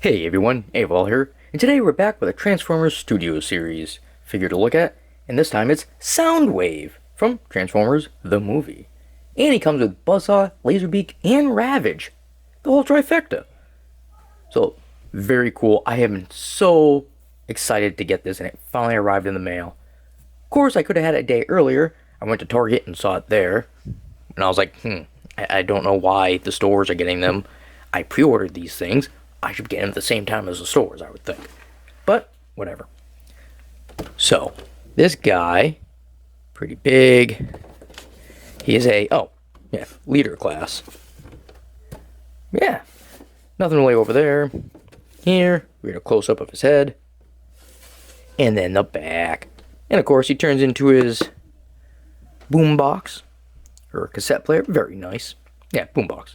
Hey everyone, Aval here, and today we're back with a Transformers Studio Series figure to look at, and this time it's Soundwave from Transformers the movie. And he comes with Buzzsaw, Laserbeak, and Ravage. The whole trifecta. So, very cool. I have been so excited to get this, and it finally arrived in the mail. Of course, I could have had it a day earlier. I went to Target and saw it there, and I was like, I don't know why the stores are getting them. I pre-ordered these things. I should get them at the same time as the stores, I would think. But, whatever. So, this guy, pretty big. He is leader class. Yeah, nothing really over there. Here, we get a close-up of his head. And then the back. And of course, he turns into his boombox, or cassette player. Very nice. Yeah, boombox.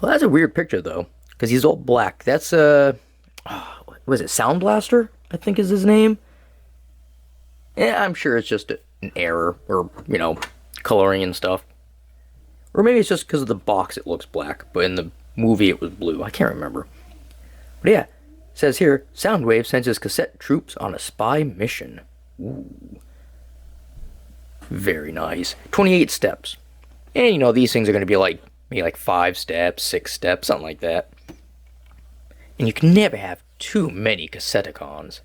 Well, that's a weird picture, though, because he's all black. That's, was it Sound Blaster, I think is his name? Yeah, I'm sure it's just an error, or, coloring and stuff. Or maybe it's just because of the box it looks black, but in the movie it was blue. I can't remember. But yeah, it says here, Soundwave sends his cassette troops on a spy mission. Ooh. Very nice. 28 steps. And, these things are going to be maybe like 5 steps, 6 steps, something like that. And you can never have too many Cassetticons.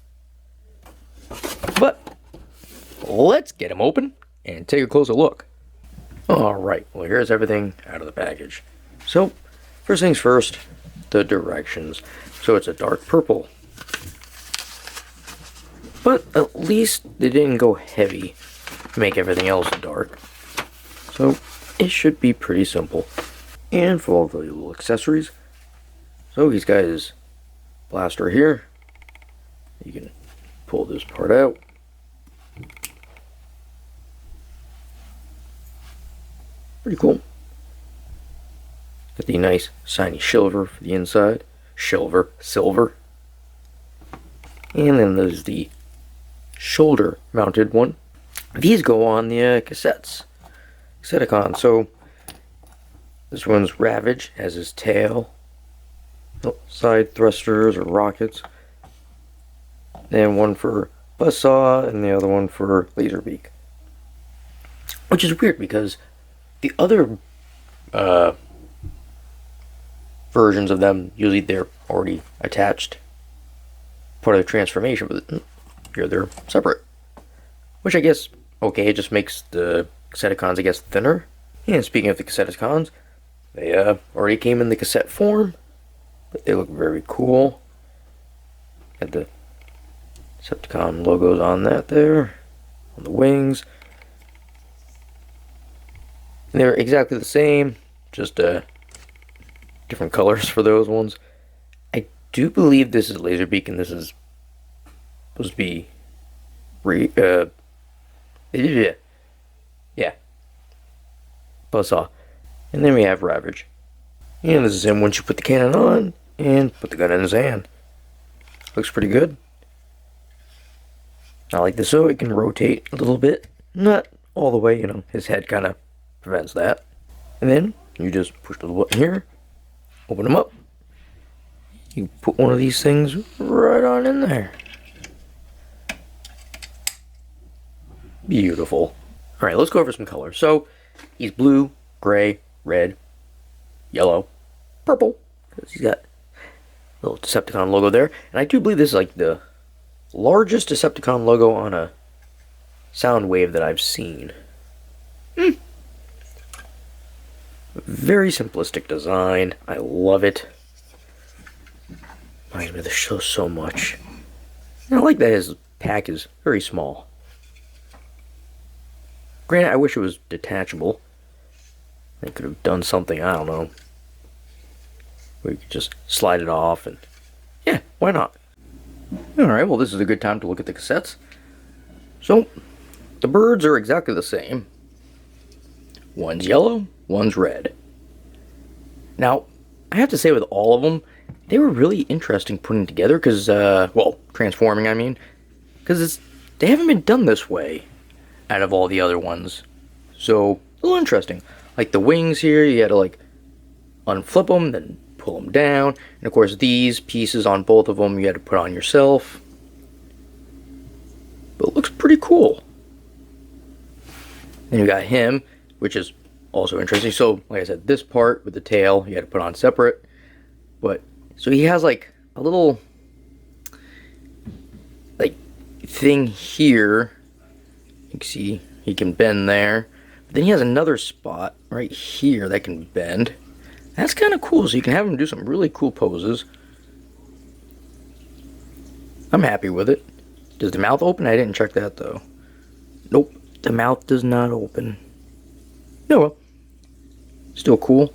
But, let's get them open and take a closer look. Alright, well here's everything out of the package. So, first things first, the directions. So it's a dark purple. But at least they didn't go heavy to make everything else dark. So, it should be pretty simple. And for all the little accessories. So he's got his blaster here. You can pull this part out. Pretty cool. Got the nice shiny silver for the inside. Silver. And then there's the shoulder mounted one. These go on the Cassetticon. So this one's Ravage, has his tail, side thrusters or rockets. Then one for Buzzsaw and the other one for Laserbeak. Which is weird because the other versions of them, usually they're already attached, part of the transformation, but here they're separate. Which I guess, okay, it just makes the Cassetticons, I guess, thinner. And speaking of the Cassetticons, they already came in the cassette form, but they look very cool. Got the Decepticon logos on that there, on the wings. And they're exactly the same, just different colors for those ones. I do believe this is Laserbeak and this is supposed to be Buzzsaw. And then we have Ravage. And this is him once you put the cannon on and put the gun in his hand. Looks pretty good. I like this so it can rotate a little bit. Not all the way, his head kind of prevents that. And then you just push the button here, open them up. You put one of these things right on in there. Beautiful. Alright, let's go over some colors. So, he's blue, gray, red, yellow, purple, because he's got a little Decepticon logo there. And I do believe this is like the largest Decepticon logo on a Soundwave that I've seen. Very simplistic design. I love it. Reminds me of the show so much. And I like that his pack is very small. Granted, I wish it was detachable. They could have done something, I don't know, where you could just slide it off and, yeah, why not? Alright, well this is a good time to look at the cassettes. So, the birds are exactly the same. One's yellow, one's red. Now, I have to say with all of them, they were really interesting putting together, because, transforming, I mean. Because they haven't been done this way out of all the other ones. So, a little interesting. Like the wings here, you had to, unflip them, then pull them down. And of course, these pieces on both of them you had to put on yourself. But it looks pretty cool. Then you got him, which is also interesting. So, like I said, this part with the tail you had to put on separate. But so he has like a little like thing here. You can see he can bend there. But then he has another spot right here that can bend. That's kind of cool. So you can have him do some really cool poses. I'm happy with it. Does the mouth open? I didn't check that though. Nope, the mouth does not open. No, well, still cool.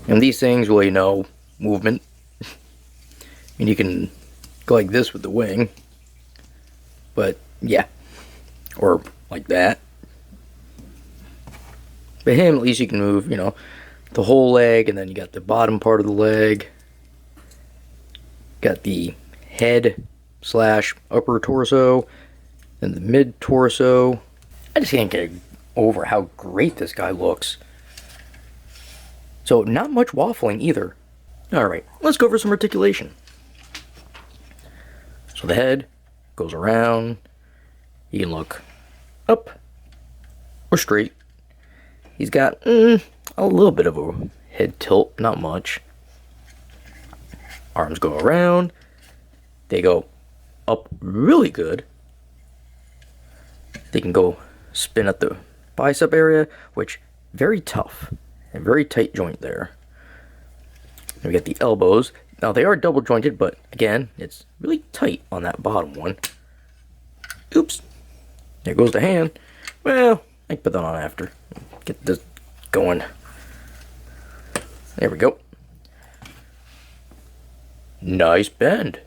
And these things, well, you know, movement. And you can go like this with the wing. But, yeah. Or like that. But him, at least you can move, you know, the whole leg. And then you got the bottom part of the leg. Got the head / upper torso. Then the mid torso. I just can't get over how great this guy looks. So, not much waffling either. Alright, let's go over some articulation. So the head goes around. He can look up or straight. He's got a little bit of a head tilt, not much. Arms go around. They go up really good. They can go spin at the bicep area, which very tough. A very tight joint there. We got the elbows. Now they are double jointed, but again, it's really tight on that bottom one. Oops. There goes the hand. Well, I can put that on after. Get this going. There we go. Nice bend.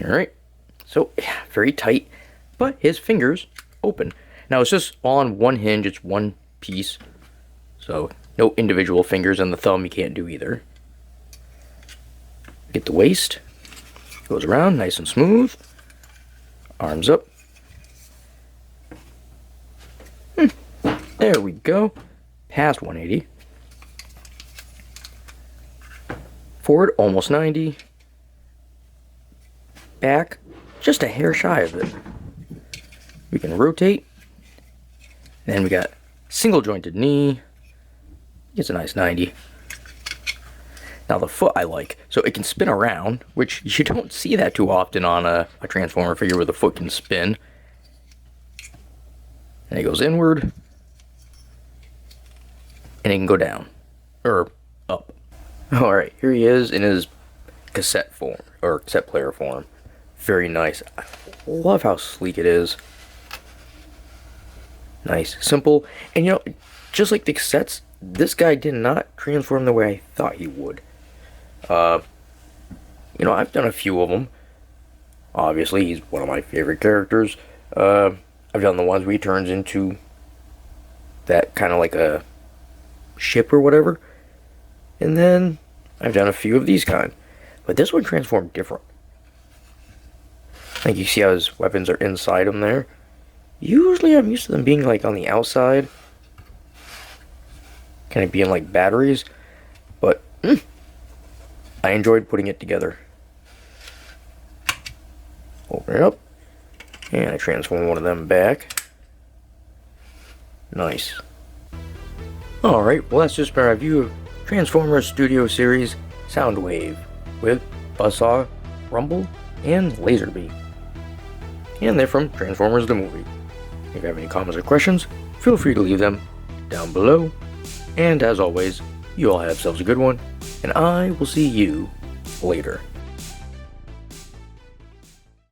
Alright. So, yeah, very tight. But his fingers open. Now it's just on one hinge, it's one piece. So, no individual fingers, and the thumb you can't do either. Get the waist. Goes around, nice and smooth. Arms up. There we go. Past 180. Forward, almost 90. Back, just a hair shy of it. We can rotate. Then we got single jointed knee. Gets a nice 90. Now the foot I like. So it can spin around, which you don't see that too often on a Transformer figure where the foot can spin. And it goes inward. And it can go down. Or up. Alright, here he is in his cassette form. Or cassette player form. Very nice. I love how sleek it is. Nice. Simple. And you know, just like the cassettes, this guy did not transform the way I thought he would. You know, I've done a few of them. Obviously, he's one of my favorite characters. I've done the ones where he turns into that kind of like a ship or whatever. And then I've done a few of these kind. But this one transformed different. Like you see how his weapons are inside him there. Usually I'm used to them being like on the outside. Kind of being like batteries. But I enjoyed putting it together. Open it up. And I transform one of them back. Nice. Alright, well that's just my review of Transformers Studio Series Soundwave with Buzzsaw, Rumble, and Laserbeak. And they're from Transformers the Movie. If you have any comments or questions, feel free to leave them down below. And as always, you all have yourselves a good one, and I will see you later.